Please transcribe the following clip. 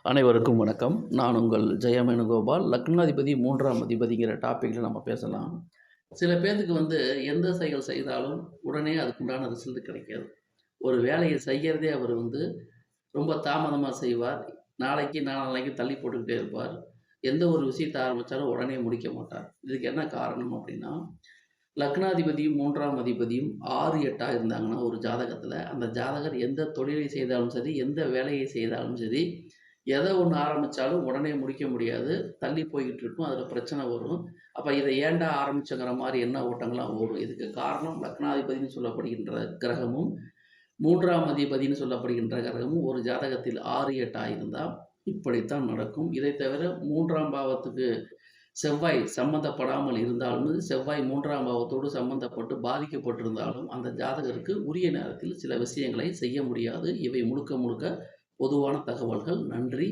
அனைவருக்கும் வணக்கம். நான் உங்கள் ஜெயமேனுகோபால். லக்னாதிபதி 3ஆம் அதிபதிங்கிற டாப்பிக்கில் நம்ம பேசலாம். சில பேத்துக்கு எந்த செயல் செய்தாலும் உடனே அதுக்குண்டான ரிசல்ட் கிடைக்காது. ஒரு வேலையை செய்யறதே அவர் ரொம்ப தாமதமா செய்வார். நாளைக்கு, நாளான்னைக்கு தள்ளி போட்டுக்கிட்டே இருப்பார். எந்த ஒரு விஷயத்த ஆரம்பிச்சாலும் உடனே முடிக்க மாட்டார். இதுக்கு என்ன காரணம் அப்படின்னா, லக்னாதிபதியும் 3ஆம் அதிபதியும் 6, 8ஆ இருந்தாங்கன்னா ஒரு ஜாதகத்தில, அந்த ஜாதகர் எந்த தொழிலை செய்தாலும் சரி, எந்த வேலையை செய்தாலும் சரி, எத ஒண்ணு ஆரம்பிச்சாலும் உடனே முடிக்க முடியாது. தள்ளி போய்க்கிட்டு இருக்கும். அதில பிரச்சனை வரும். அப்ப இத ஏன்டா ஆரம்பிச்சோங்கிற மாரி எண்ண ஓட்டங்கள்லாம் ஓடும். இதுக்கு காரணம் லக்னாதிபதின்னு சொல்லப்படுகின்ற கிரகமும், 3ஆம் அதிபதின்னு சொல்லப்படுகின்ற கிரகமும் ஒரு ஜாதகத்தில் 6, 8 இருந்தா இப்படித்தான் நடக்கும். இதை தவிர 3ஆம் பாவத்துக்கு செவ்வாய் சம்மந்தப்படாமல் இருந்தாலும், செவ்வாய் 3ஆம் பாவத்தோடு சம்மந்தப்பட்டு பாதிக்கப்பட்டிருந்தாலும், அந்த ஜாதகருக்கு உரிய நேரத்தில் சில விஷயங்களை செய்ய முடியாது. இவை முழுக்க முழுக்க பொதுவான தகவல்கள். நன்றி.